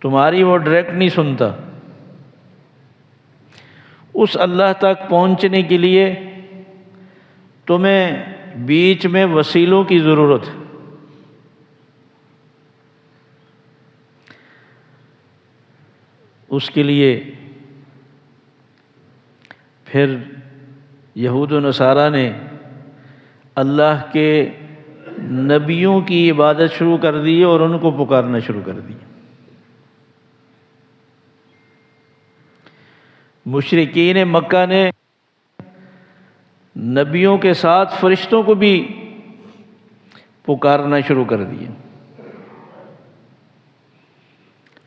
تمہاری وہ ڈائریکٹ نہیں سنتا۔ اس اللہ تک پہنچنے کے لیے تمہیں بیچ میں وسیلوں کی ضرورت ہے۔ اس کے لیے پھر یہود و نصارہ نے اللہ کے نبیوں کی عبادت شروع کر دی اور ان کو پکارنا شروع کر دی۔ مشرکین مکہ نے نبیوں کے ساتھ فرشتوں کو بھی پکارنا شروع کر دیا،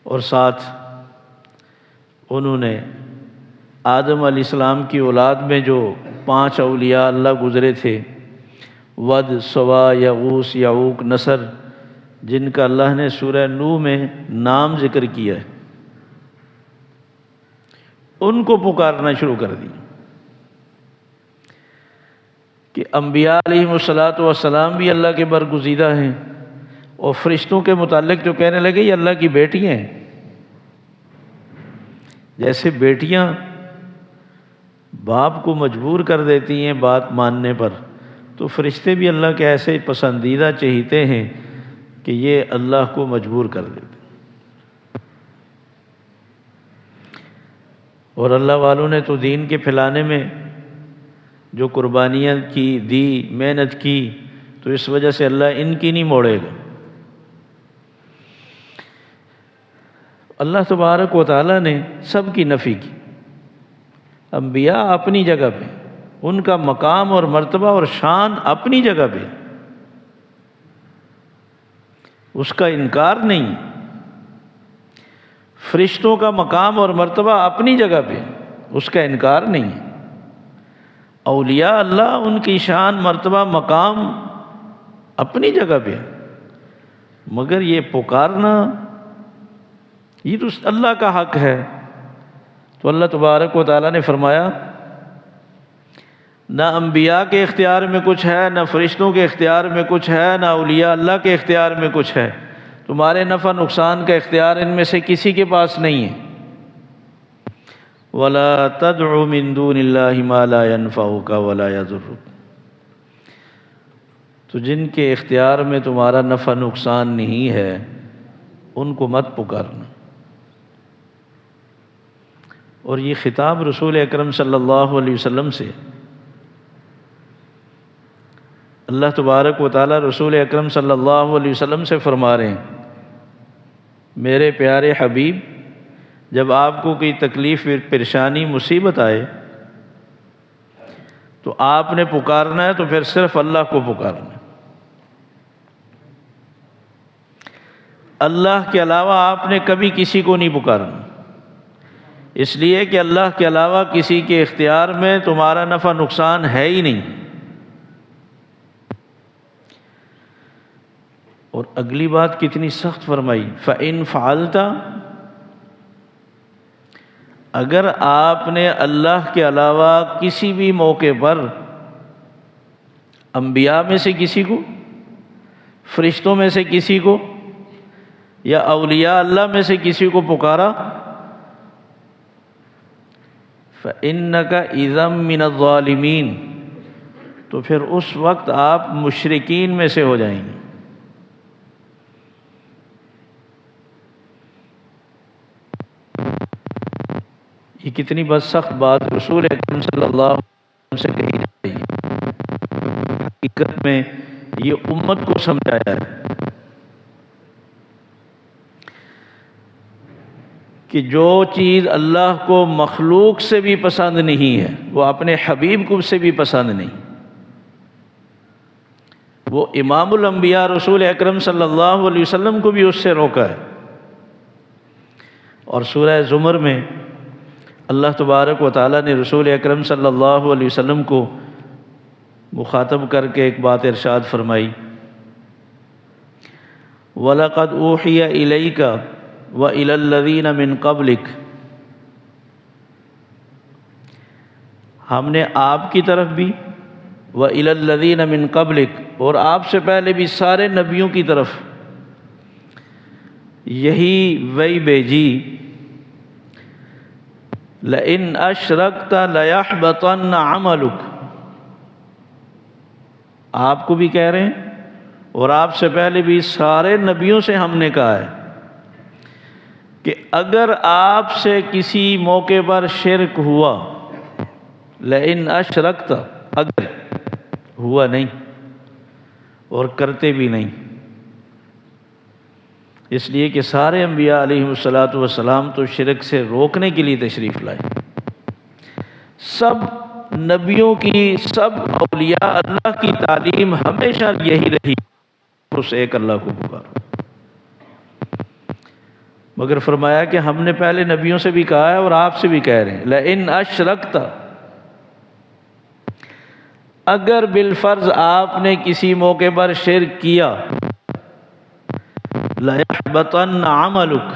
اور ساتھ انہوں نے آدم علیہ السلام کی اولاد میں جو 5 اولیاء اللہ گزرے تھے، ود، سوا، یغوث، یعوق، نصر، جن کا اللہ نے سورہ نوح میں نام ذکر کیا ہے، ان کو پکارنا شروع کر دیا کہ انبیاء علیہم السلام بھی اللہ کے برگزیدہ ہیں، اور فرشتوں کے متعلق جو کہنے لگے یہ اللہ کی بیٹیاں ہیں۔ جیسے بیٹیاں باپ کو مجبور کر دیتی ہیں بات ماننے پر، تو فرشتے بھی اللہ کے ایسے پسندیدہ چہیتے ہیں کہ یہ اللہ کو مجبور کر دیتے۔ اور اللہ والوں نے تو دین کے پھیلانے میں جو قربانیاں کی دی، محنت کی، تو اس وجہ سے اللہ ان کی نہیں موڑے گا۔ اللہ تبارک و تعالیٰ نے سب کی نفی کی۔ انبیاء اپنی جگہ پہ، ان کا مقام اور مرتبہ اور شان اپنی جگہ پہ، اس کا انکار نہیں۔ فرشتوں کا مقام اور مرتبہ اپنی جگہ پہ، اس کا انکار نہیں۔ اولیاء اللہ، ان کی شان، مرتبہ، مقام اپنی جگہ پہ، مگر یہ پکارنا یہ تو اللہ کا حق ہے۔ تو اللہ تبارک و تعالیٰ نے فرمایا نہ انبیاء کے اختیار میں کچھ ہے، نہ فرشتوں کے اختیار میں کچھ ہے، نہ اولیاء اللہ کے اختیار میں کچھ ہے۔ تمہارے نفع نقصان کا اختیار ان میں سے کسی کے پاس نہیں ہے۔ وَلَا تَدْعُ مِن دُونِ اللَّهِ مَا لَا يَنفَعُكَ وَلَا يَضُرُّكَ۔ تو جن کے اختیار میں تمہارا نفع نقصان نہیں ہے ان کو مت پکارنا۔ اور یہ خطاب رسول اکرم صلی اللہ علیہ وسلم سے اللہ تبارک و تعالیٰ رسول اکرم صلی اللہ علیہ وسلم سے فرما رہے ہیں، میرے پیارے حبیب، جب آپ کو کوئی تکلیف، پریشانی، مصیبت آئے تو آپ نے پکارنا ہے تو پھر صرف اللہ کو پکارنا ہے۔ اللہ کے علاوہ آپ نے کبھی کسی کو نہیں پکارنا، اس لیے کہ اللہ کے علاوہ کسی کے اختیار میں تمہارا نفع نقصان ہے ہی نہیں۔ اور اگلی بات کتنی سخت فرمائی، فَإِن فَعَلْتَ، اگر آپ نے اللہ کے علاوہ کسی بھی موقع پر انبیاء میں سے کسی کو، فرشتوں میں سے کسی کو، یا اولیاء اللہ میں سے کسی کو پکارا، فَإِنَّكَ إِذًا مِّنَ الظَّالِمِينَ، تو پھر اس وقت آپ مشرکین میں سے ہو جائیں گے۔ یہ کتنی بد سخت بات رسول اکرم صلی اللہ علیہ وسلم سے کہی جا رہی ہے۔ حقیقت میں یہ امت کو سمجھایا ہے کہ جو چیز اللہ کو مخلوق سے بھی پسند نہیں ہے وہ اپنے حبیب کو سے بھی پسند نہیں۔ وہ امام الانبیاء رسول اکرم صلی اللہ علیہ وسلم کو بھی اس سے روکا ہے۔ اور سورہ زمر میں اللہ تبارک و تعالیٰ نے رسول اکرم صلی اللہ علیہ وسلم کو مخاطب کر کے ایک بات ارشاد فرمائی، وَلَقَدْ أُوحِيَ إِلَيْكَ وَإِلَى الَّذِينَ مِن قَبْلِكَ، ہم نے آپ کی طرف بھی، وَإِلَى الَّذِينَ مِن قَبْلِكَ، اور آپ سے پہلے بھی سارے نبیوں کی طرف یہی وہی بھیجی، لئن اشرکت لیحبطن عملک، آپ کو بھی کہہ رہے ہیں اور آپ سے پہلے بھی سارے نبیوں سے ہم نے کہا ہے کہ اگر آپ سے کسی موقع پر شرک ہوا، لئن اشرکت، اگر ہوا نہیں اور کرتے بھی نہیں، اس لیے کہ سارے انبیاء علیہ الصلاۃ والسلام تو شرک سے روکنے کے لیے تشریف لائے۔ سب نبیوں کی، سب اولیاء اللہ کی تعلیم ہمیشہ یہی رہی، اس ایک اللہ کو پکارو۔ مگر فرمایا کہ ہم نے پہلے نبیوں سے بھی کہا ہے اور آپ سے بھی کہہ رہے ہیں، لئن اشرکت، اگر بالفرض آپ نے کسی موقع پر شرک کیا، لیحبطن عملک،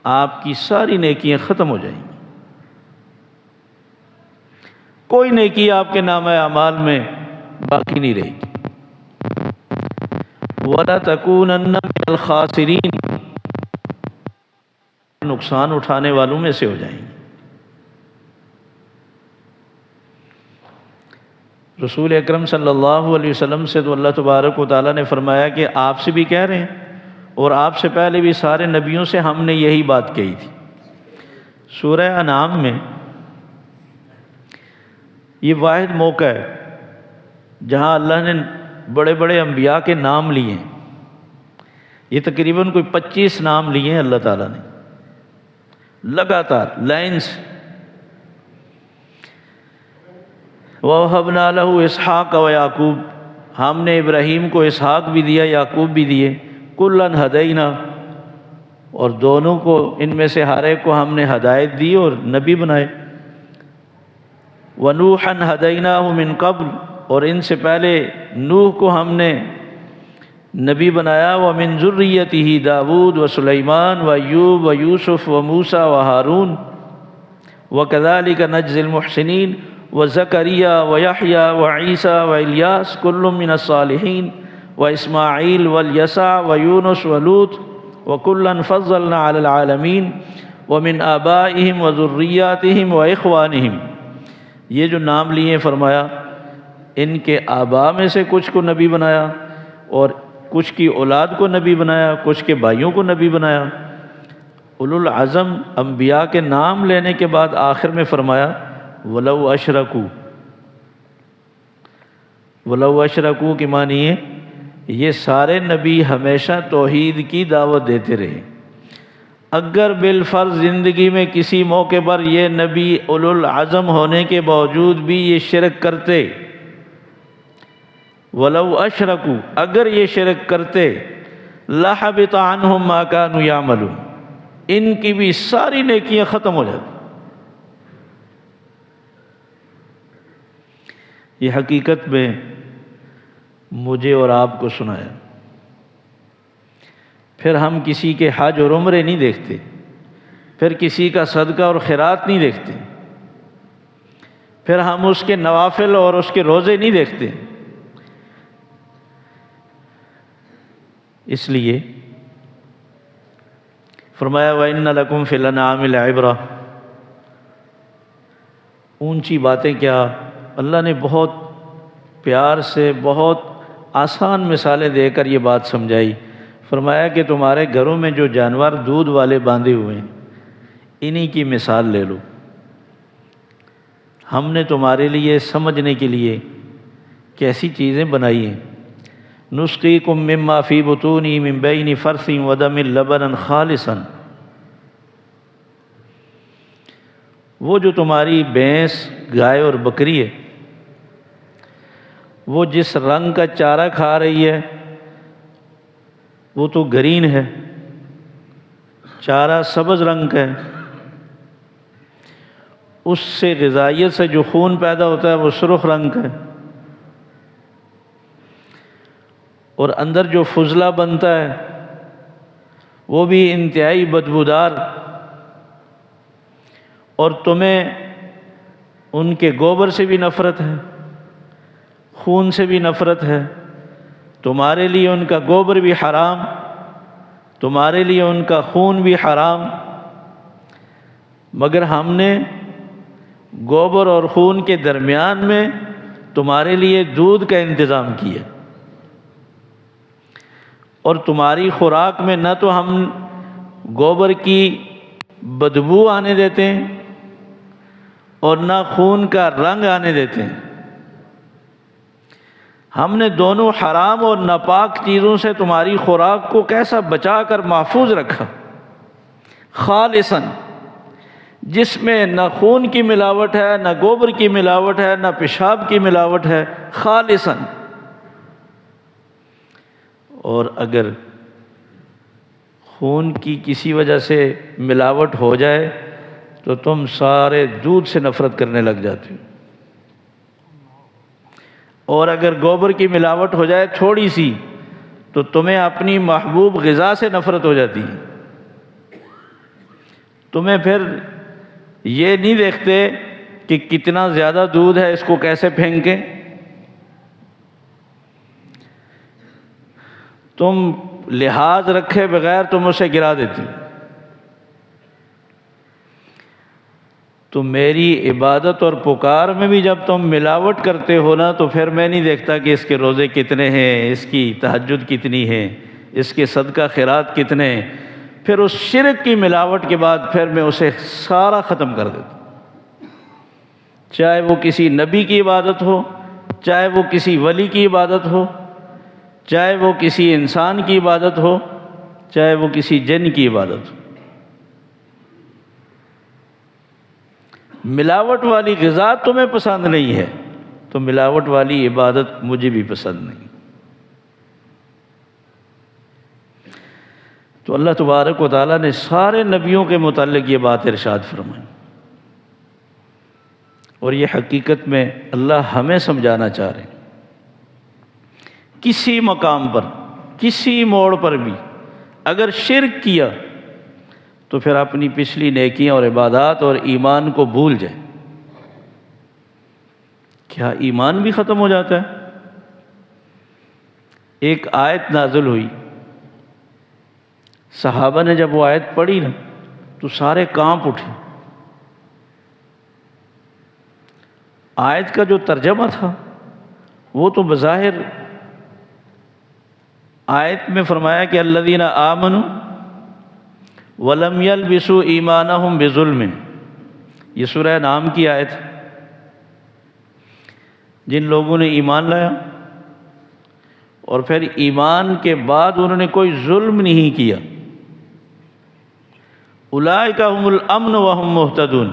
آپ کی ساری نیکیاں ختم ہو جائیں گی، کوئی نیکی آپ کے نامہ اعمال میں باقی نہیں رہے گی۔ وَلَتَكُونَنَّ مِنَ الْخَاسِرِينَ، نقصان اٹھانے والوں میں سے ہو جائیں گے۔ رسول اکرم صلی اللہ علیہ وسلم سے تو اللہ تبارک و تعالیٰ نے فرمایا کہ آپ سے بھی کہہ رہے ہیں اور آپ سے پہلے بھی سارے نبیوں سے ہم نے یہی بات کہی تھی۔ سورہ انعام میں یہ واحد موقع ہے جہاں اللہ نے بڑے بڑے انبیاء کے نام لیے ہیں، یہ تقریباً کوئی 25 نام لیے ہیں اللہ تعالیٰ نے لگاتار لائنز۔ وَوَهَبْنَا لَهُ إِسْحَاقَ وَيَعْقُوبَ، ہم نے ابراہیم کو اسحاق بھی دیا، یعقوب بھی دیے، کُلًّا هَدَيْنَا، اور دونوں کو، ان میں سے ہر ایک کو ہم نے ہدایت دی اور نبی بنائے۔ وَنُوحًا هَدَيْنَاهُ مِن قَبْلُ، اور ان سے پہلے نوح کو ہم نے نبی بنایا۔ وَمِن ذُرِّيَّتِهِ داود وسلیمان وأیوب ویوسف وموسیٰ وہارون وَكَذَلِكَ نَجْزِي الْمُحْسِنِينَ وزكريا ويحيى وعيسى وإلياس كل من الصالحين وإسماعيل واليسع ويونس ولوط وكلا فضلنا على العالمين ومن آبائهم وذرياتهم وإخوانهم، یہ جو نام لیے فرمایا ان کے آباء میں سے کچھ کو نبی بنایا اور کچھ کی اولاد کو نبی بنایا، کچھ کے بھائیوں کو نبی بنایا۔ اولو العزم انبیاء کے نام لینے کے بعد آخر میں فرمایا وَلَوْ أَشْرَكُوا، وَلَوْ أَشْرَكُوا کی معنی ہے یہ سارے نبی ہمیشہ توحید کی دعوت دیتے رہے، اگر بالفرض زندگی میں کسی موقع پر یہ نبی اولو العزم ہونے کے باوجود بھی یہ شرک کرتے، وَلَوْ أَشْرَكُوا، اگر یہ شرک کرتے، لَحَبِطَ عَنْهُمْ مَا كَانُوا يَعْمَلُونَ، ان کی بھی ساری نیکیاں ختم ہو جاتی۔ یہ حقیقت میں مجھے اور آپ کو سنایا۔ پھر ہم کسی کے حج اور عمرے نہیں دیکھتے، پھر کسی کا صدقہ اور خیرات نہیں دیکھتے، پھر ہم اس کے نوافل اور اس کے روزے نہیں دیکھتے۔ اس لیے فرمایا وَإِنَّ لَكُمْ فِي الْأَنْعَامِ لَعِبْرَةً، اونچی باتیں کیا، اللہ نے بہت پیار سے بہت آسان مثالیں دے کر یہ بات سمجھائی۔ فرمایا کہ تمہارے گھروں میں جو جانور دودھ والے باندھے ہوئے ہیں انہی کی مثال لے لو، ہم نے تمہارے لیے سمجھنے کے لیے کیسی چیزیں بنائی ہیں۔ نسقیکم مما فی بطونی من بین فرث ودم لبنا خالصا، وہ جو تمہاری بھینس، گائے اور بکری ہے، وہ جس رنگ کا چارہ کھا رہی ہے وہ تو گرین ہے، چارہ سبز رنگ کا ہے، اس سے غذائیت سے جو خون پیدا ہوتا ہے وہ سرخ رنگ کا ہے، اور اندر جو فضلہ بنتا ہے وہ بھی انتہائی بدبودار، اور تمہیں ان کے گوبر سے بھی نفرت ہے، خون سے بھی نفرت ہے، تمہارے لیے ان کا گوبر بھی حرام تمہارے لیے ان کا خون بھی حرام، مگر ہم نے گوبر اور خون کے درمیان میں تمہارے لیے دودھ کا انتظام کیا، اور تمہاری خوراک میں نہ تو ہم گوبر کی بدبو آنے دیتے ہیں اور نہ خون کا رنگ آنے دیتے ہیں۔ ہم نے دونوں حرام اور ناپاک چیزوں سے تمہاری خوراک کو کیسا بچا کر محفوظ رکھا، خالصاً، جس میں نہ خون کی ملاوٹ ہے، نہ گوبر کی ملاوٹ ہے، نہ پیشاب کی ملاوٹ ہے، خالصاً۔ اور اگر خون کی کسی وجہ سے ملاوٹ ہو جائے تو تم سارے دودھ سے نفرت کرنے لگ جاتے ہو، اور اگر گوبر کی ملاوٹ ہو جائے تھوڑی سی تو تمہیں اپنی محبوب غذا سے نفرت ہو جاتی ہے۔ تمہیں پھر یہ نہیں دیکھتے کہ کتنا زیادہ دودھ ہے، اس کو کیسے پھینکیں، تم لحاظ رکھے بغیر تم اسے گرا دیتی۔ تو میری عبادت اور پکار میں بھی جب تم ملاوٹ کرتے ہو نا، تو پھر میں نہیں دیکھتا کہ اس کے روزے کتنے ہیں، اس کی تہجد کتنی ہے، اس کے صدقہ خیرات کتنے ہیں۔ پھر اس شرک کی ملاوٹ کے بعد پھر میں اسے سارا ختم کر دیتا ہوں، چاہے وہ کسی نبی کی عبادت ہو، چاہے وہ کسی ولی کی عبادت ہو، چاہے وہ کسی انسان کی عبادت ہو، چاہے وہ کسی جن کی عبادت ہو۔ ملاوٹ والی غذا تمہیں پسند نہیں ہے تو ملاوٹ والی عبادت مجھے بھی پسند نہیں۔ تو اللہ تبارک و تعالیٰ نے سارے نبیوں کے متعلق یہ بات ارشاد فرمائی، اور یہ حقیقت میں اللہ ہمیں سمجھانا چاہ رہے ہیں۔ کسی مقام پر، کسی موڑ پر بھی اگر شرک کیا تو پھر اپنی پچھلی نیکیاں اور عبادات اور ایمان کو بھول جائے۔ کیا ایمان بھی ختم ہو جاتا ہے؟ ایک آیت نازل ہوئی، صحابہ نے جب وہ آیت پڑھی نا تو سارے کانپ اٹھے۔ آیت کا جو ترجمہ تھا وہ تو بظاہر آیت میں فرمایا کہ الذین آمنوا وَلَمْ يَلْبِسُوا إِيمَانَهُمْ بِظُلْمٍ، یہ سورہ نام کی آیت ہے۔ جن لوگوں نے ایمان لایا اور پھر ایمان کے بعد انہوں نے کوئی ظلم نہیں کیا، اولئک ھم الامن وہم مہتدون،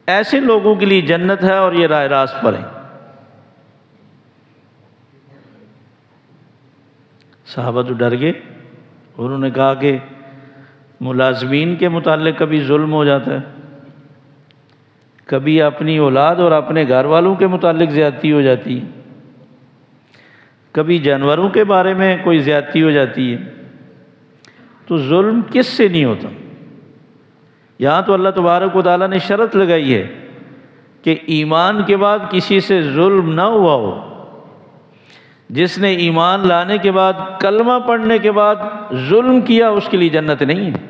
ایسے لوگوں کے لیے جنت ہے اور یہ راہ راست پر ہیں۔ صحابہ تو ڈر گئے، انہوں نے کہا کہ ملازمین کے متعلق کبھی ظلم ہو جاتا ہے، کبھی اپنی اولاد اور اپنے گھر والوں کے متعلق زیادتی ہو جاتی ہے، کبھی جانوروں کے بارے میں کوئی زیادتی ہو جاتی ہے، تو ظلم کس سے نہیں ہوتا؟ یہاں تو اللہ تبارک و تعالیٰ نے شرط لگائی ہے کہ ایمان کے بعد کسی سے ظلم نہ ہوا ہو۔ جس نے ایمان لانے کے بعد، کلمہ پڑھنے کے بعد ظلم کیا، اس کے لیے جنت نہیں ہے۔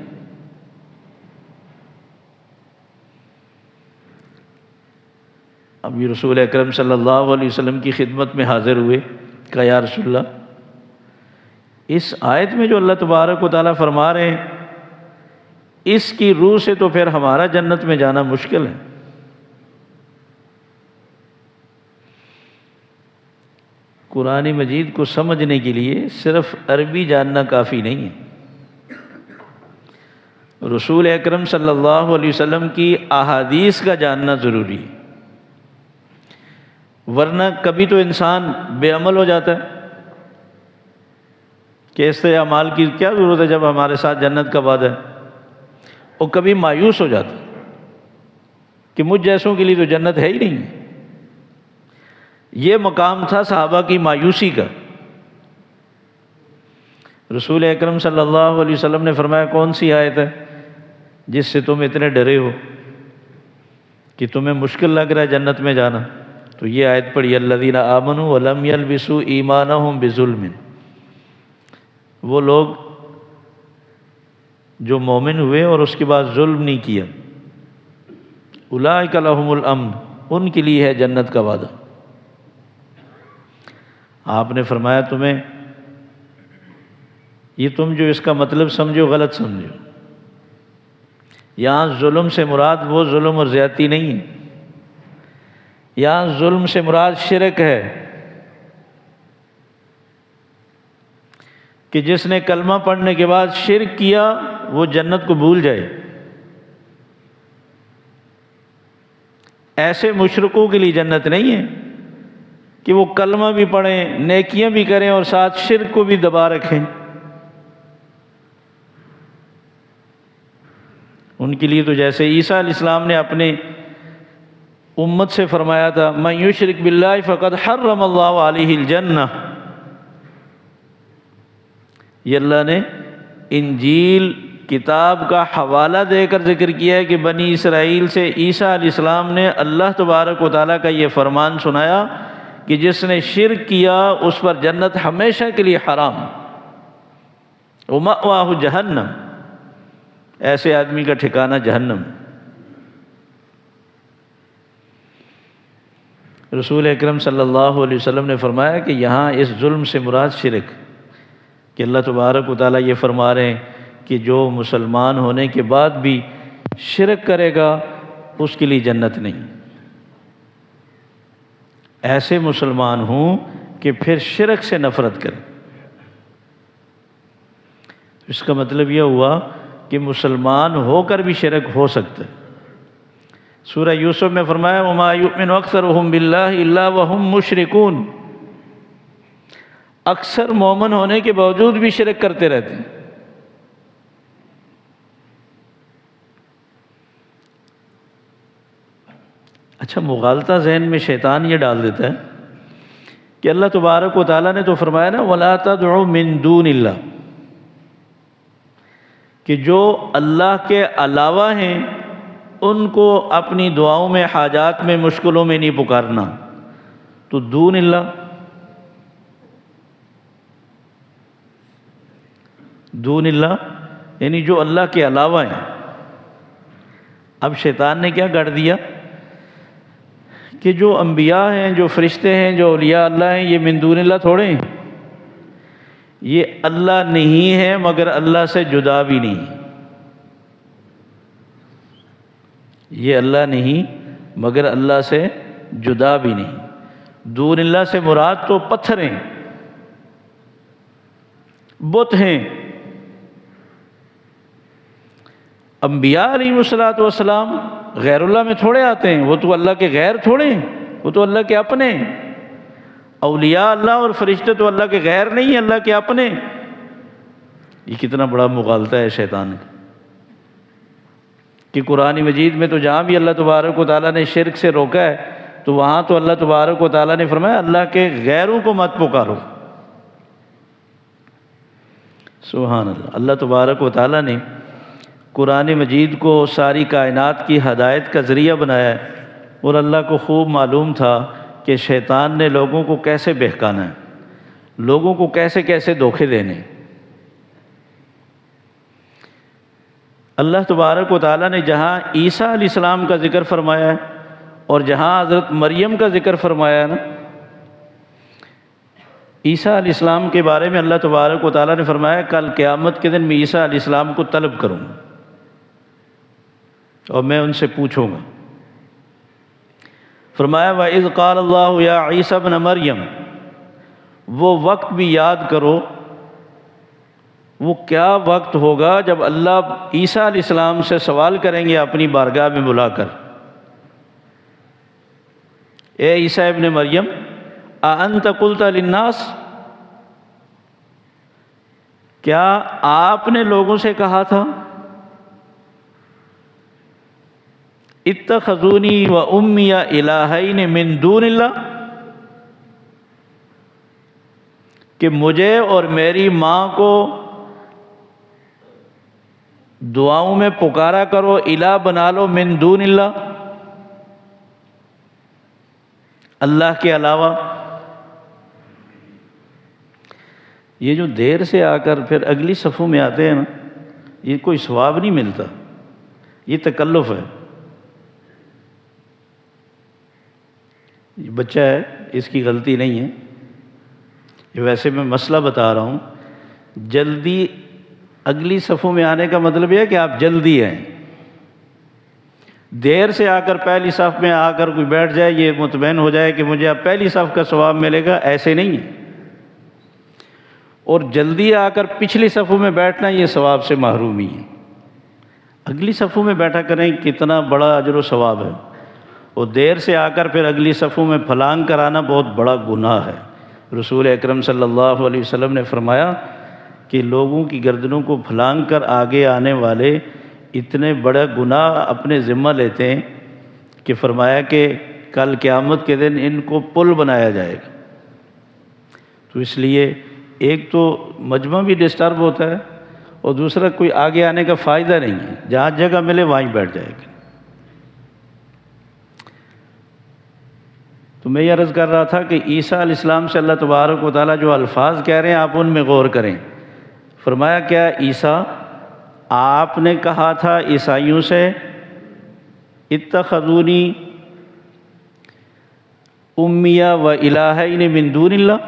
اب یہ رسول اکرم صلی اللہ علیہ وسلم کی خدمت میں حاضر ہوئے، کہا یا رسول اللہ، اس آیت میں جو اللہ تبارک و تعالیٰ فرما رہے ہیں، اس کی روح سے تو پھر ہمارا جنت میں جانا مشکل ہے۔ قرآن مجید کو سمجھنے کے لیے صرف عربی جاننا کافی نہیں ہے، رسول اکرم صلی اللہ علیہ وسلم کی احادیث کا جاننا ضروری ہے، ورنہ کبھی تو انسان بے عمل ہو جاتا ہے کہ اس سے اعمال کی کیا ضرورت ہے جب ہمارے ساتھ جنت کا وعدہ ہے، اور کبھی مایوس ہو جاتا ہے کہ مجھ جیسوں کے لیے تو جنت ہے ہی نہیں۔ یہ مقام تھا صحابہ کی مایوسی کا۔ رسول اکرم صلی اللہ علیہ وسلم نے فرمایا کون سی آیت ہے جس سے تم اتنے ڈرے ہو کہ تمہیں مشکل لگ رہا ہے جنت میں جانا؟ تو یہ آیت پڑھی، الذین آمنوا ولم یلبسوا ایمانہم بظلم، وہ لوگ جو مومن ہوئے اور اس کے بعد ظلم نہیں کیا، اولئک لہم الامن، ان کے لیے ہے جنت کا وعدہ۔ آپ نے فرمایا تمہیں یہ تم جو اس کا مطلب سمجھو غلط سمجھو، یہاں ظلم سے مراد وہ ظلم اور زیادتی نہیں ہے، یہاں ظلم سے مراد شرک ہے، کہ جس نے کلمہ پڑھنے کے بعد شرک کیا وہ جنت کو بھول جائے۔ ایسے مشرکوں کے لیے جنت نہیں ہے کہ وہ کلمہ بھی پڑھیں، نیکیاں بھی کریں اور ساتھ شرک کو بھی دبا رکھیں۔ ان کے لیے تو جیسے عیسیٰ علیہ السلام نے اپنے امت سے فرمایا تھا من یشرک باللہ فقد حرم اللہ علیہ الجنہ، یہ اللہ نے انجیل کتاب کا حوالہ دے کر ذکر کیا ہے کہ بنی اسرائیل سے عیسیٰ علیہ السلام نے اللہ تبارک و تعالیٰ کا یہ فرمان سنایا کہ جس نے شرک کیا اس پر جنت ہمیشہ کے لیے حرام، ومأواہ جہنم، ایسے آدمی کا ٹھکانہ جہنم۔ رسول اکرم صلی اللہ علیہ وسلم نے فرمایا کہ یہاں اس ظلم سے مراد شرک، کہ اللہ تبارک و تعالیٰ یہ فرما رہے ہیں کہ جو مسلمان ہونے کے بعد بھی شرک کرے گا اس کے لیے جنت نہیں۔ ایسے مسلمان ہوں کہ پھر شرک سے نفرت کریں۔ اس کا مطلب یہ ہوا کہ مسلمان ہو کر بھی شرک ہو سکتا ہے۔ سورہ یوسف میں فرمایا وَمَا يُؤْمِنُ أَكْثَرُهُم بِاللَّهِ إِلَّا وَهُم مُشْرِكُونَ، اکثر مومن ہونے کے باوجود بھی شرک کرتے رہتے ہیں۔ اچھا، مغالطہ ذہن میں شیطان یہ ڈال دیتا ہے کہ اللہ تبارک و تعالیٰ نے تو فرمایا نا وَلَا تَدْعُوا مِن دُونِ اللَّهِ، کہ جو اللہ کے علاوہ ہیں ان کو اپنی دعاؤں میں، حاجات میں، مشکلوں میں نہیں پکارنا۔ تو دون اللہ، دون اللہ یعنی جو اللہ کے علاوہ ہیں۔ اب شیطان نے کیا گڑھ دیا کہ جو انبیاء ہیں، جو فرشتے ہیں، جو اولیاء اللہ ہیں، یہ من دون اللہ تھوڑے ہیں، یہ اللہ نہیں ہے مگر اللہ سے جدا بھی نہیں، یہ اللہ نہیں مگر اللہ سے جدا بھی نہیں۔ دون اللہ سے مراد تو پتھر ہیں، بت ہیں۔ انبیاء علیہ السلام غیر اللہ میں تھوڑے آتے ہیں، وہ تو اللہ کے غیر تھوڑے ہیں، وہ تو اللہ کے اپنے ہیں۔ اولیاء اللہ اور فرشتے تو اللہ کے غیر نہیں ہیں، اللہ کے اپنے۔ یہ کتنا بڑا مغالطہ ہے شیطان کا، کہ قرآن مجید میں تو جہاں بھی اللہ تبارک و تعالیٰ نے شرک سے روکا ہے تو وہاں تو اللہ تبارک و تعالیٰ نے فرمایا اللہ کے غیروں کو مت پکارو۔ سبحان اللہ۔ اللہ تبارک و تعالیٰ نے قرآن مجید کو ساری کائنات کی ہدایت کا ذریعہ بنایا ہے، اور اللہ کو خوب معلوم تھا کہ شیطان نے لوگوں کو کیسے بہکانا ہے، لوگوں کو کیسے کیسے دھوکے دینے۔ اللہ تبارک و تعالیٰ نے جہاں عیسیٰ علیہ السلام کا ذکر فرمایا ہے اور جہاں حضرت مریم کا ذکر فرمایا ہے نا، عیسیٰ علیہ السلام کے بارے میں اللہ تبارک و تعالیٰ نے فرمایا کل قیامت کے دن میں عیسیٰ علیہ السلام کو طلب کروں گا اور میں ان سے پوچھوں گا۔ فرمایا وَإِذْ قَالَ اللَّهُ يَا عِيسَى ابْنَ مَرْيَمَ، وہ وقت بھی یاد کرو، وہ کیا وقت ہوگا جب اللہ عیسیٰ علیہ السلام سے سوال کریں گے اپنی بارگاہ میں بلا کر، اے عیسیٰ ابن مریم اَأَنْتَ قُلْتَ لِلنَّاسِ، کیا آپ نے لوگوں سے کہا تھا اتخذونی و امی الہین من دون اللہ، کہ مجھے اور میری ماں کو دعاؤں میں پکارا کرو، الہ بنا لو من دون اللہ، اللہ کے علاوہ۔ یہ جو دیر سے آ کر پھر اگلی صفوں میں آتے ہیں نا، یہ کوئی ثواب نہیں ملتا، یہ تکلف ہے۔ یہ بچہ ہے، اس کی غلطی نہیں ہے، یہ ویسے میں مسئلہ بتا رہا ہوں۔ جلدی اگلی صفوں میں آنے کا مطلب یہ ہے کہ آپ جلدی آئیں۔ دیر سے آ کر پہلی صف میں آ کر کوئی بیٹھ جائے، یہ مطمئن ہو جائے کہ مجھے اب پہلی صف کا ثواب ملے گا، ایسے نہیں ہے۔ اور جلدی آ کر پچھلی صفوں میں بیٹھنا یہ ثواب سے محرومی ہے۔ اگلی صفوں میں بیٹھا کریں، کتنا بڑا اجر و ثواب ہے۔ اور دیر سے آ کر پھر اگلی صفوں میں پھلانگ کرانا بہت بڑا گناہ ہے۔ رسول اکرم صلی اللہ علیہ وسلم نے فرمایا کہ لوگوں کی گردنوں کو پھلانگ کر آگے آنے والے اتنے بڑا گناہ اپنے ذمہ لیتے ہیں کہ فرمایا کہ کل قیامت کے دن ان کو پل بنایا جائے گا۔ تو اس لیے ایک تو مجمع بھی ڈسٹرب ہوتا ہے، اور دوسرا کوئی آگے آنے کا فائدہ نہیں ہے، جہاں جگہ ملے وہیں بیٹھ جائے گا۔ تو میں یہ عرض کر رہا تھا کہ عیسیٰ علیہ السلام سے اللہ تبارک و تعالیٰ جو الفاظ کہہ رہے ہیں آپ ان میں غور کریں۔ فرمایا کیا عیسیٰ، آپ نے کہا تھا عیسائیوں سے اتخذونی امیہ و الہین من دون اللہ،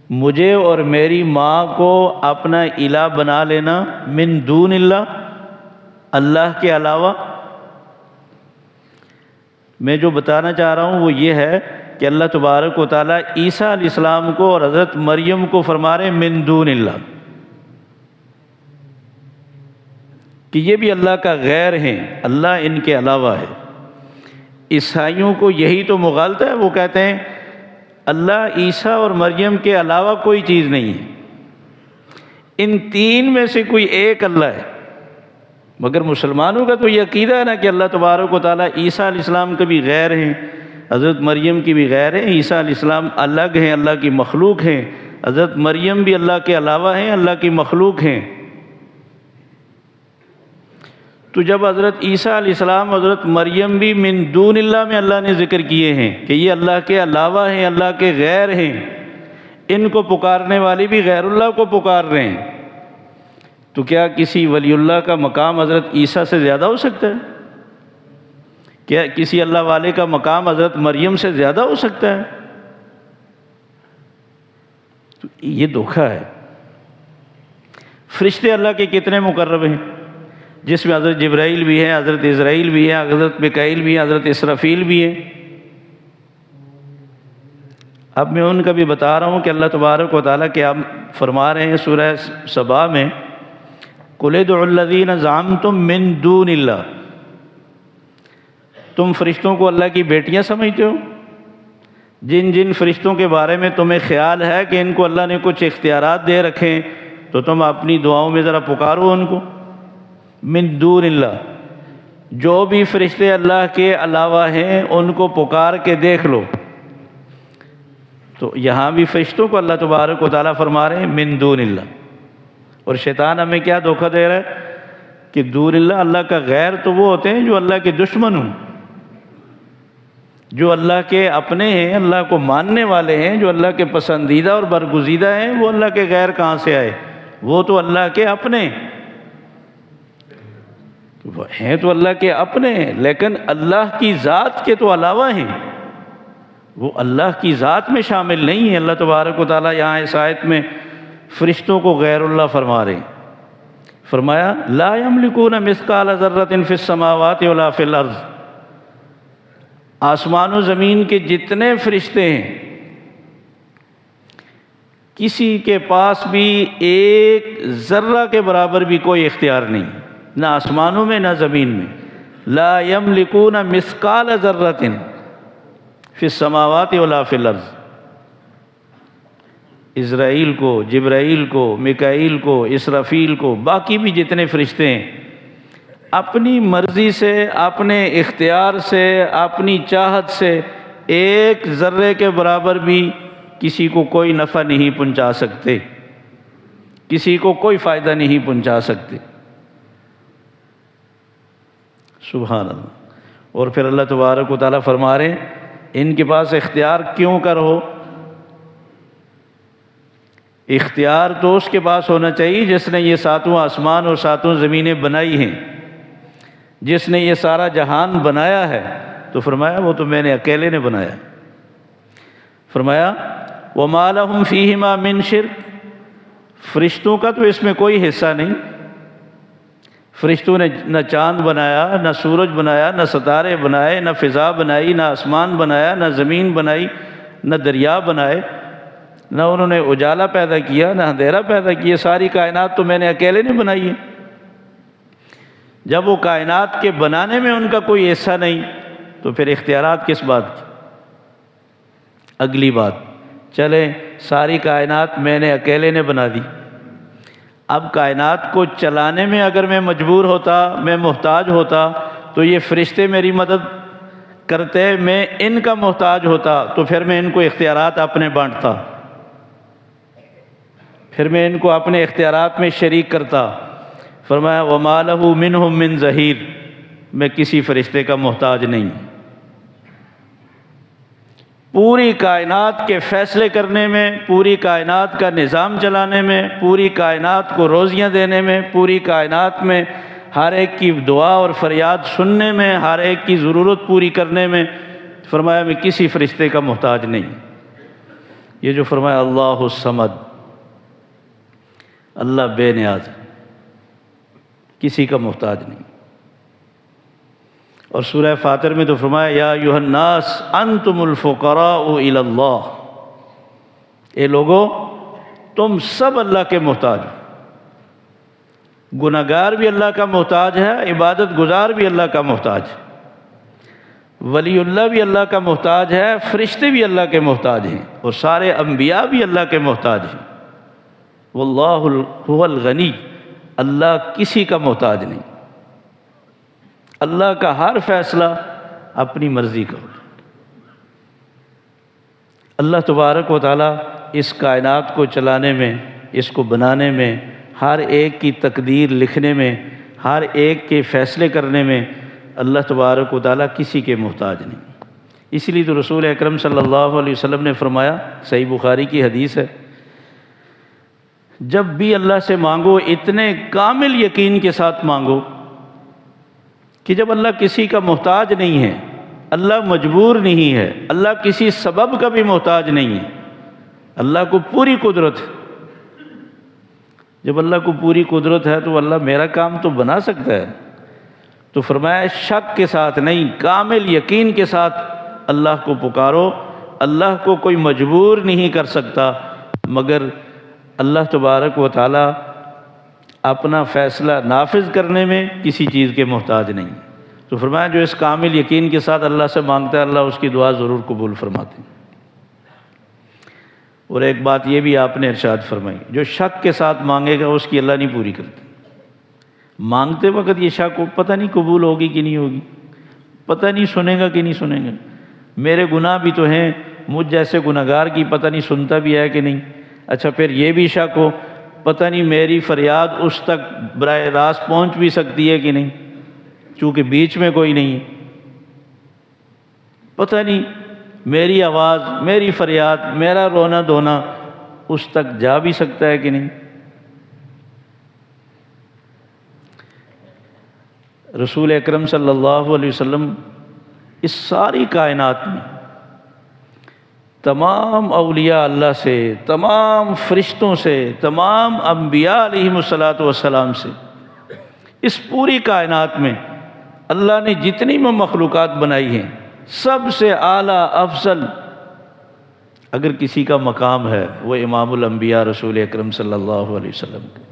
مجھے اور میری ماں کو اپنا الہ بنا لینا، من دون اللہ، اللہ کے علاوہ۔ میں جو بتانا چاہ رہا ہوں وہ یہ ہے کہ اللہ تبارک و تعالیٰ عیسیٰ علیہ السلام کو اور حضرت مریم کو فرما رہے ہیں من دون اللہ، کہ یہ بھی اللہ کا غیر ہیں، اللہ ان کے علاوہ ہے۔ عیسائیوں کو یہی تو مغالطہ ہے، وہ کہتے ہیں اللہ عیسیٰ اور مریم کے علاوہ کوئی چیز نہیں ہے، ان تین میں سے کوئی ایک اللہ ہے۔ مگر مسلمانوں کا تو یہ عقیدہ ہے نا کہ اللہ تبارک و تعالیٰ عیسیٰ علیہ السلام کے بھی غیر ہیں، حضرت مریم کی بھی غیر ہیں، عیسیٰ علیہ السلام الگ ہیں، اللہ کی مخلوق ہیں، حضرت مریم بھی اللہ کے علاوہ ہیں، اللہ کی مخلوق ہیں۔ تو جب حضرت عیسیٰ علیہ السلام حضرت مریم بھی من دون اللہ میں اللہ نے ذکر کیے ہیں کہ یہ اللہ کے علاوہ ہیں، اللہ کے غیر ہیں، ان کو پکارنے والے بھی غیر اللہ کو پکار رہے ہیں، تو کیا کسی ولی اللہ کا مقام حضرت عیسیٰ سے زیادہ ہو سکتا ہے؟ کیا کسی اللہ والے کا مقام حضرت مریم سے زیادہ ہو سکتا ہے؟ تو یہ دھوکہ ہے۔ فرشتے اللہ کے کتنے مقرب ہیں، جس میں حضرت جبرائیل بھی ہیں، حضرت عزرائیل بھی ہیں، حضرت میکائیل بھی ہیں، حضرت اسرافیل بھی ہیں۔ اب میں ان کا بھی بتا رہا ہوں کہ اللہ تبارک و تعالیٰ کیا فرما رہے ہیں سورہ سبا میں، قُلِ ادْعُوا الَّذِينَ زَعَمْتُم مِّن دُونِ اللَّهِ، تم فرشتوں کو اللہ کی بیٹیاں سمجھتے ہو؟ جن جن فرشتوں کے بارے میں تمہیں خیال ہے کہ ان کو اللہ نے کچھ اختیارات دے رکھے ہیں، تو تم اپنی دعاؤں میں ذرا پکارو ان کو۔ من دون اللہ، جو بھی فرشتے اللہ کے علاوہ ہیں ان کو پکار کے دیکھ لو۔ تو یہاں بھی فرشتوں کو اللہ تبارک و تعالیٰ فرما رہے ہیں من دون اللہ، اور شیطان ہمیں کیا دھوکہ دے رہا ہے کہ دون اللہ، اللہ کا غیر تو وہ ہوتے ہیں جو اللہ کے دشمن ہوں، جو اللہ کے اپنے ہیں، اللہ کو ماننے والے ہیں، جو اللہ کے پسندیدہ اور برگزیدہ ہیں، وہ اللہ کے غیر کہاں سے آئے؟ وہ تو اللہ کے اپنے ہیں، تو اللہ کے اپنے ہیں، لیکن اللہ کی ذات کے تو علاوہ ہیں، وہ اللہ کی ذات میں شامل نہیں ہیں۔ اللہ تبارک و تعالیٰ یہاں اس آیت میں فرشتوں کو غیر اللہ فرما رہے ہیں۔ فرمایا لا یملکون مثقال ذرۃ فی السماوات ولا فی الارض، آسمان و زمین کے جتنے فرشتے ہیں کسی کے پاس بھی ایک ذرہ کے برابر بھی کوئی اختیار نہیں، نہ آسمانوں میں نہ زمین میں۔ لا یملکون مثقال ذرۃ فی السماوات ولا فی الارض، اسرائیل کو، جبرائیل کو، میکائیل کو، اسرافیل کو، باقی بھی جتنے فرشتے ہیں اپنی مرضی سے، اپنے اختیار سے، اپنی چاہت سے ایک ذرے کے برابر بھی کسی کو کوئی نفع نہیں پہنچا سکتے، کسی کو کوئی فائدہ نہیں پہنچا سکتے۔ سبحان اللہ۔ اور پھر اللہ تبارک و تعالیٰ فرما رہے ہیں ان کے پاس اختیار کیوں کر ہو؟ اختیار تو اس کے پاس ہونا چاہیے جس نے یہ ساتوں آسمان اور ساتوں زمینیں بنائی ہیں، جس نے یہ سارا جہان بنایا ہے۔ تو فرمایا وہ تو میں نے اکیلے نے بنایا۔ فرمایا وَمَا لَهُمْ فِيهِمَا مِنْ شِرْكٍ، فرشتوں کا تو اس میں کوئی حصہ نہیں۔ فرشتوں نے نہ چاند بنایا، نہ سورج بنایا، نہ ستارے بنائے، نہ فضا بنائی، نہ آسمان بنایا، نہ زمین بنائی، نہ دریا بنائے، نہ انہوں نے اجالا پیدا کیا، نہ اندھیرا پیدا کیا۔ ساری کائنات تو میں نے اکیلے نے بنائی ہے۔ جب وہ کائنات کے بنانے میں ان کا کوئی حصہ نہیں تو پھر اختیارات کس بات کی؟ اگلی بات، چلیں ساری کائنات میں نے اکیلے نے بنا دی، اب کائنات کو چلانے میں اگر میں مجبور ہوتا، میں محتاج ہوتا، تو یہ فرشتے میری مدد کرتے، میں ان کا محتاج ہوتا، تو پھر میں ان کو اختیارات اپنے بانٹتا، پھر میں ان کو اپنے اختیارات میں شریک کرتا۔ فرمایا وَمَا لَهُ مِنْهُمْ مِنْ ظَهِيرٍ، میں کسی فرشتے کا محتاج نہیں۔ پوری کائنات کے فیصلے کرنے میں، پوری کائنات کا نظام چلانے میں، پوری کائنات کو روزیاں دینے میں، پوری کائنات میں ہر ایک کی دعا اور فریاد سننے میں، ہر ایک کی ضرورت پوری کرنے میں، فرمایا میں کسی فرشتے کا محتاج نہیں۔ یہ جو فرمایا اللہ الصمد، اللہ بے نیاز، کسی کا محتاج نہیں۔ اور سورہ فاطر میں تو فرمایا یا ایھا الناس انتم الفقراء الی اللہ، اے لوگو تم سب اللہ کے محتاج ہو۔ گناہگار بھی اللہ کا محتاج ہے، عبادت گزار بھی اللہ کا محتاج ہے، ولی اللہ بھی اللہ کا محتاج ہے، فرشتے بھی اللہ کے محتاج ہیں، اور سارے انبیاء بھی اللہ کے محتاج ہیں۔ واللہ هو الغنی، اللہ کسی کا محتاج نہیں۔ اللہ کا ہر فیصلہ اپنی مرضی کا ہوتا ہے۔ اللہ تبارک و تعالیٰ اس کائنات کو چلانے میں، اس کو بنانے میں، ہر ایک کی تقدیر لکھنے میں، ہر ایک کے فیصلے کرنے میں اللہ تبارک و تعالیٰ کسی کے محتاج نہیں۔ اس لیے تو رسول اکرم صلی اللہ علیہ وسلم نے فرمایا، صحیح بخاری کی حدیث ہے، جب بھی اللہ سے مانگو اتنے کامل یقین کے ساتھ مانگو کہ جب اللہ کسی کا محتاج نہیں ہے، اللہ مجبور نہیں ہے، اللہ کسی سبب کا بھی محتاج نہیں ہے، اللہ کو پوری قدرت ہے۔ جب اللہ کو پوری قدرت ہے تو اللہ میرا کام تو بنا سکتا ہے۔ تو فرمایا شک کے ساتھ نہیں، کامل یقین کے ساتھ اللہ کو پکارو۔ اللہ کو کوئی مجبور نہیں کر سکتا، مگر اللہ تبارک و تعالیٰ اپنا فیصلہ نافذ کرنے میں کسی چیز کے محتاج نہیں۔ تو فرمایا جو اس کامل یقین کے ساتھ اللہ سے مانگتا ہے، اللہ اس کی دعا ضرور قبول فرماتے ہیں۔ اور ایک بات یہ بھی آپ نے ارشاد فرمائی، جو شک کے ساتھ مانگے گا اس کی اللہ نہیں پوری کرتی۔ مانگتے وقت یہ شک پتہ نہیں قبول ہوگی کہ نہیں ہوگی، پتہ نہیں سنے گا کہ نہیں سنے گا، میرے گناہ بھی تو ہیں، مجھ جیسے گناہگار کی پتہ نہیں سنتا بھی ہے کہ نہیں۔ اچھا پھر یہ بھی شک ہو، پتہ نہیں میری فریاد اس تک براہ راست پہنچ بھی سکتی ہے کہ نہیں، چونکہ بیچ میں کوئی نہیں ہے۔ پتہ نہیں میری آواز، میری فریاد، میرا رونا دھونا اس تک جا بھی سکتا ہے کہ نہیں۔ رسول اکرم صلی اللہ علیہ وسلم اس ساری کائنات میں تمام اولیاء اللہ سے، تمام فرشتوں سے، تمام انبیاء علیہم الصلاۃ والسلام سے، اس پوری کائنات میں اللہ نے جتنی مخلوقات بنائی ہیں سب سے اعلیٰ افضل اگر کسی کا مقام ہے وہ امام الانبیاء رسول اکرم صلی اللہ علیہ وسلم کا۔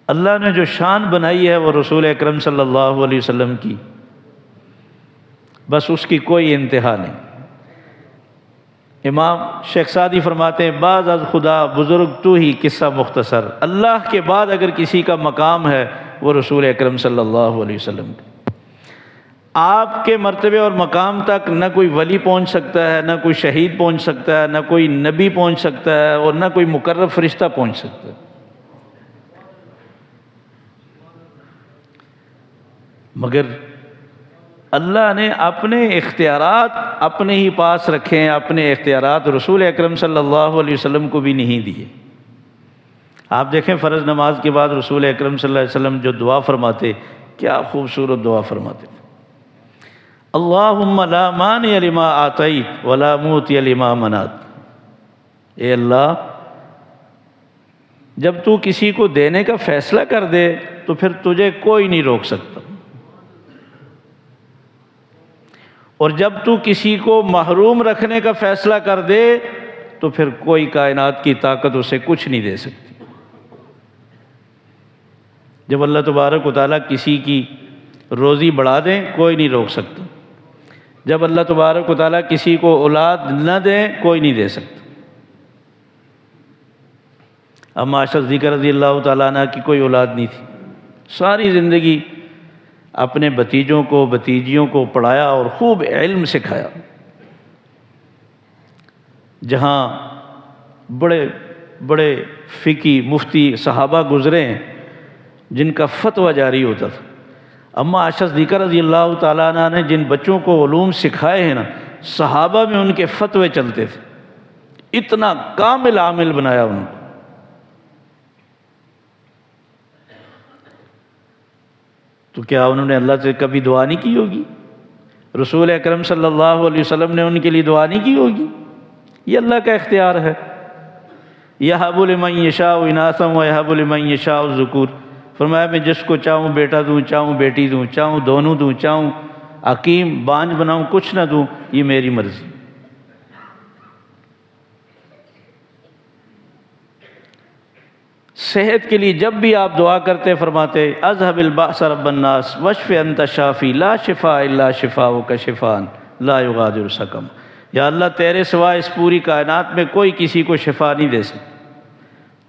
اللہ نے جو شان بنائی ہے وہ رسول اکرم صلی اللہ علیہ وسلم کی، بس اس کی کوئی انتہا نہیں۔ امام شیخ سعدی فرماتے ہیں بعض از خدا بزرگ تو ہی قصہ مختصر، اللہ کے بعد اگر کسی کا مقام ہے وہ رسول اکرم صلی اللہ علیہ وسلم کا۔ آپ کے مرتبے اور مقام تک نہ کوئی ولی پہنچ سکتا ہے، نہ کوئی شہید پہنچ سکتا ہے، نہ کوئی نبی پہنچ سکتا ہے، اور نہ کوئی مقرب فرشتہ پہنچ سکتا ہے، مگر اللہ نے اپنے اختیارات اپنے ہی پاس رکھے ہیں، اپنے اختیارات رسول اکرم صلی اللہ علیہ وسلم کو بھی نہیں دیے۔ آپ دیکھیں فرض نماز کے بعد رسول اکرم صلی اللہ علیہ وسلم جو دعا فرماتے، کیا خوبصورت دعا فرماتے تھے، اللہم لا مانع لما آتیت ولا موتی لما منعت۔ اے اللہ، جب تو کسی کو دینے کا فیصلہ کر دے تو پھر تجھے کوئی نہیں روک سکتا، اور جب تو کسی کو محروم رکھنے کا فیصلہ کر دے تو پھر کوئی کائنات کی طاقت اسے کچھ نہیں دے سکتی۔ جب اللہ تبارک و تعالیٰ کسی کی روزی بڑھا دیں کوئی نہیں روک سکتا، جب اللہ تبارک و تعالیٰ کسی کو اولاد نہ دیں کوئی نہیں دے سکتا۔ اما عائشہ صدیقہ رضی اللہ تعالیٰ عنہ کی کوئی اولاد نہیں تھی، ساری زندگی اپنے بھتیجوں کو بھتیجیوں کو پڑھایا اور خوب علم سکھایا۔ جہاں بڑے بڑے فقی مفتی صحابہ گزرے ہیں جن کا فتویٰ جاری ہوتا تھا، اما عائشہ صدیقہ رضی اللہ تعالیٰ عنہ نے جن بچوں کو علوم سکھائے ہیں نا، صحابہ میں ان کے فتوے چلتے تھے، اتنا کامل عامل بنایا ان کو۔ تو کیا انہوں نے اللہ سے کبھی دعا نہیں کی ہوگی؟ رسول اکرم صلی اللہ علیہ وسلم نے ان کے لیے دعا نہیں کی ہوگی؟ یہ اللہ کا اختیار ہے۔ یہب لمن یشاء اناثا ویہب لمن یشاء الذکور، فرمایا میں جس کو چاہوں بیٹا دوں، چاہوں بیٹی دوں، چاہوں دونوں دوں، چاہوں حکیم بانجھ بناؤں، کچھ نہ دوں، یہ میری مرضی۔ صحت کے لیے جب بھی آپ دعا کرتے فرماتے اذهب البأس رب الناس واشف انت شافی لا شفاء الا شفاؤک شفاء لا یغادر سقما، یا اللہ تیرے سوا اس پوری کائنات میں کوئی کسی کو شفا نہیں دے سکتا،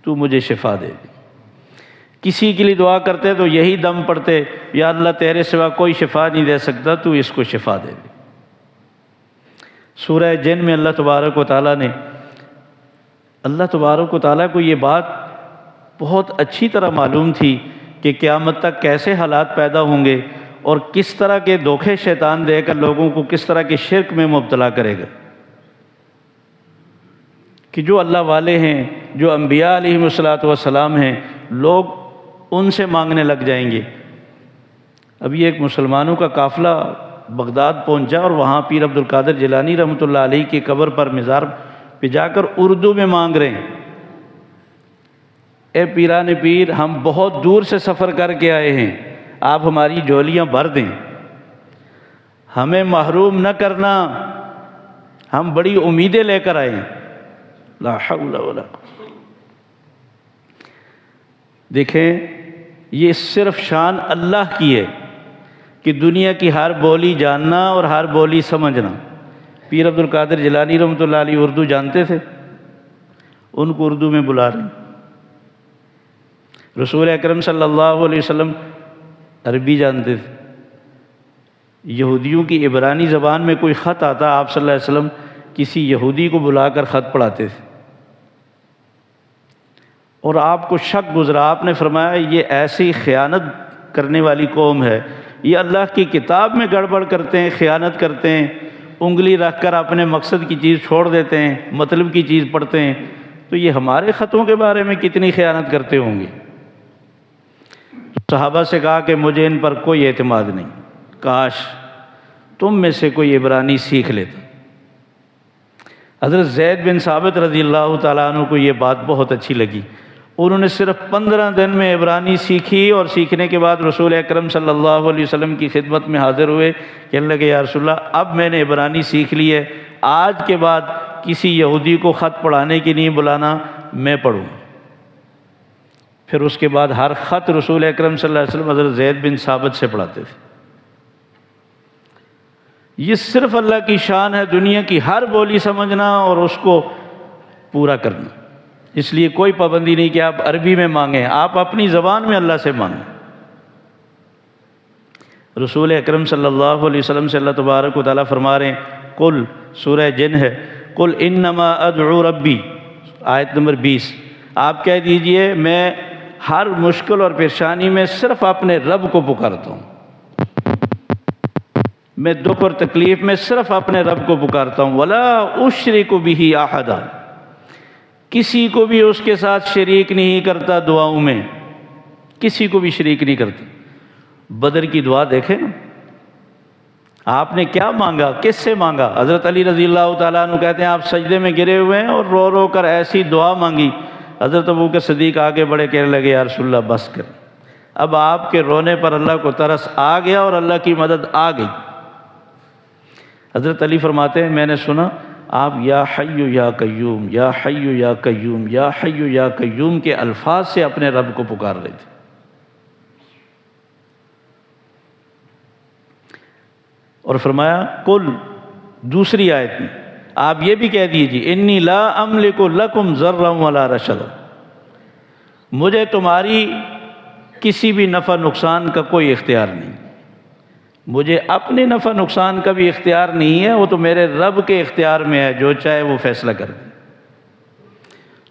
تو مجھے شفا دے دے۔ کسی کے لیے دعا کرتے تو یہی دم پڑتے، یا اللہ تیرے سوا کوئی شفا نہیں دے سکتا، تو اس کو شفا دے دے۔ سورہ جن میں اللہ تبارک و تعالیٰ نے، اللہ تبارک و تعالیٰ کو یہ بات بہت اچھی طرح معلوم تھی کہ قیامت تک کیسے حالات پیدا ہوں گے اور کس طرح کے دھوکے شیطان دے کر لوگوں کو کس طرح کے شرک میں مبتلا کرے گا، کہ جو اللہ والے ہیں، جو انبیاء علیہم السلام ہیں، لوگ ان سے مانگنے لگ جائیں گے۔ ابھی ایک مسلمانوں کا قافلہ بغداد پہنچا اور وہاں پیر عبد القادر جیلانی رحمۃ اللہ علیہ کی قبر پر مزار پہ جا کر اردو میں مانگ رہے ہیں، اے پیران پیر، ہم بہت دور سے سفر کر کے آئے ہیں، آپ ہماری جھولیاں بھر دیں، ہمیں محروم نہ کرنا، ہم بڑی امیدیں لے کر آئے ہیں۔ لا حول ولا قوة۔ دیکھیں یہ صرف شان اللہ کی ہے کہ دنیا کی ہر بولی جاننا اور ہر بولی سمجھنا۔ پیر عبد القادر جیلانی رحمۃ اللہ علیہ اردو جانتے تھے، ان کو اردو میں بلا رہے ہیں۔ رسول اکرم صلی اللہ علیہ وسلم عربی جانتے تھے، یہودیوں کی عبرانی زبان میں کوئی خط آتا، آپ صلی اللہ علیہ وسلم کسی یہودی کو بلا کر خط پڑھاتے تھے، اور آپ کو شک گزرا، آپ نے فرمایا یہ ایسی خیانت کرنے والی قوم ہے، یہ اللہ کی کتاب میں گڑبڑ کرتے ہیں، خیانت کرتے ہیں، انگلی رکھ کر اپنے مقصد کی چیز چھوڑ دیتے ہیں، مطلب کی چیز پڑھتے ہیں، تو یہ ہمارے خطوں کے بارے میں کتنی خیانت کرتے ہوں گے۔ صحابہ سے کہا کہ مجھے ان پر کوئی اعتماد نہیں، کاش تم میں سے کوئی عبرانی سیکھ لیتا۔ حضرت زید بن ثابت رضی اللہ تعالیٰ عنہ کو یہ بات بہت اچھی لگی، انہوں نے صرف 15 دن میں عبرانی سیکھی، اور سیکھنے کے بعد رسول اکرم صلی اللہ علیہ وسلم کی خدمت میں حاضر ہوئے، کہنے لگے یا رسول اللہ اب میں نے عبرانی سیکھ لی ہے، آج کے بعد کسی یہودی کو خط پڑھانے کی نہیں بلانا، میں پڑھوں۔ پھر اس کے بعد ہر خط رسول اکرم صلی اللہ علیہ وسلم حضرت زید بن ثابت سے پڑھاتے تھے۔ یہ صرف اللہ کی شان ہے، دنیا کی ہر بولی سمجھنا اور اس کو پورا کرنا۔ اس لیے کوئی پابندی نہیں کہ آپ عربی میں مانگیں، آپ اپنی زبان میں اللہ سے مانگیں۔ رسول اکرم صلی اللہ علیہ وسلم سے اللہ تبارک و تعالیٰ فرما رہے ہیں، قل، سورہ جن ہے، قل انما ادعو ربی، آیت نمبر 20، آپ کہہ دیجئے میں ہر مشکل اور پریشانی میں صرف اپنے رب کو پکارتا ہوں۔ میں دکھ اور تکلیف میں صرف اپنے رب کو پکارتا ہوں، ولا اشرک بہ احدا، کسی کو بھی اس کے ساتھ شریک نہیں کرتا دعاؤں میں، کسی کو بھی شریک نہیں کرتا۔ بدر کی دعا دیکھیں نا، آپ نے کیا مانگا، کس سے مانگا؟ حضرت علی رضی اللہ تعالیٰ عنہ کہتے ہیں آپ سجدے میں گرے ہوئے ہیں اور رو رو کر ایسی دعا مانگی، حضرت ابوبکر صدیق آگے بڑھے کہنے لگے یا رسول اللہ بس کر۔ اب آپ کے رونے پر اللہ کو ترس آ گیا اور اللہ کی مدد آ گئی۔ حضرت علی فرماتے ہیں میں نے سنا آپ یا حی یا قیوم، یا حی یا قیوم، یا حی یا قیوم کے الفاظ سے اپنے رب کو پکار رہے تھے۔ اور فرمایا قل، دوسری آیت میں آپ یہ بھی کہہ دیجیے انی لا املک لکم ضرا ولا رشدا، مجھے تمہاری کسی بھی نفع نقصان کا کوئی اختیار نہیں، مجھے اپنے نفع نقصان کا بھی اختیار نہیں ہے، وہ تو میرے رب کے اختیار میں ہے، جو چاہے وہ فیصلہ کر دے۔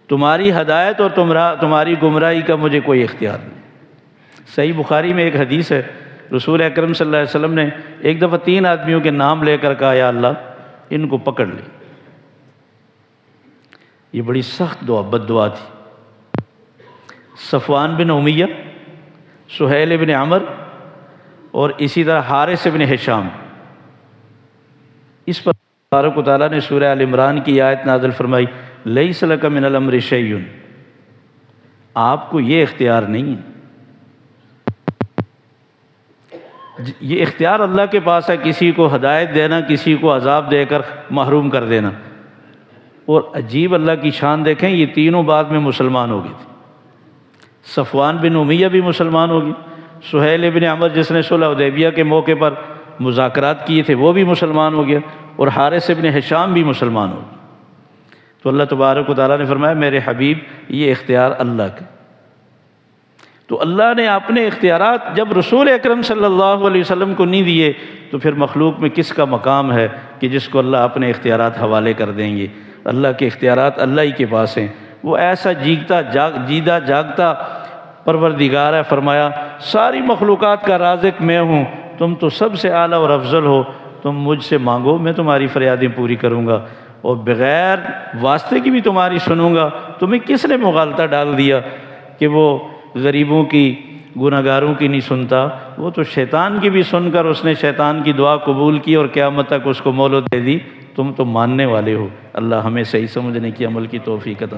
تمہاری ہدایت اور تمہاری گمراہی کا مجھے کوئی اختیار نہیں۔ صحیح بخاری میں ایک حدیث ہے، رسول اکرم صلی اللہ علیہ وسلم نے ایک دفعہ 3 آدمیوں کے نام لے کر کہا یا اللہ ان کو پکڑ لے۔ یہ بڑی سخت دعا، بد دعا تھی۔ صفوان بن امیہ، سہیل بن عمر اور اسی طرح حارث بن ہشام، اس پر تبارک و تعالیٰ نے سورہ آل عمران کی آیت نازل فرمائی لیس لک من الامر شیء، آپ کو یہ اختیار نہیں ہے، یہ اختیار اللہ کے پاس ہے، کسی کو ہدایت دینا، کسی کو عذاب دے کر محروم کر دینا۔ اور عجیب اللہ کی شان دیکھیں، یہ تینوں بعد میں مسلمان ہو گئے تھے۔ صفوان بن امیہ بھی مسلمان ہو گئے، سہیل بن عمر جس نے صلح حدیبیہ کے موقع پر مذاکرات کیے تھے وہ بھی مسلمان ہو گیا، اور حارث بن ہشام بھی مسلمان ہو گئے۔ تو اللہ تبارک و تعالیٰ نے فرمایا میرے حبیب یہ اختیار اللہ کا۔ تو اللہ نے اپنے اختیارات جب رسول اکرم صلی اللہ علیہ وسلم کو نہیں دیے تو پھر مخلوق میں کس کا مقام ہے کہ جس کو اللہ اپنے اختیارات حوالے کر دیں گے؟ اللہ کے اختیارات اللہ ہی کے پاس ہیں۔ وہ ایسا جیدہ جاگتا پروردگار ہے، فرمایا ساری مخلوقات کا رازق میں ہوں، تم تو سب سے اعلیٰ اور افضل ہو، تم مجھ سے مانگو میں تمہاری فریادیں پوری کروں گا، اور بغیر واسطے کی بھی تمہاری سنوں گا۔ تمہیں کس نے مغالطہ ڈال دیا کہ وہ غریبوں کی، گناہگاروں کی نہیں سنتا؟ وہ تو شیطان کی بھی سن کر اس نے شیطان کی دعا قبول کی اور قیامت تک اس کو مہلت دے دی۔ تم تو ماننے والے ہو۔ اللہ ہمیں صحیح سمجھنے کی، عمل کی توفیق عطا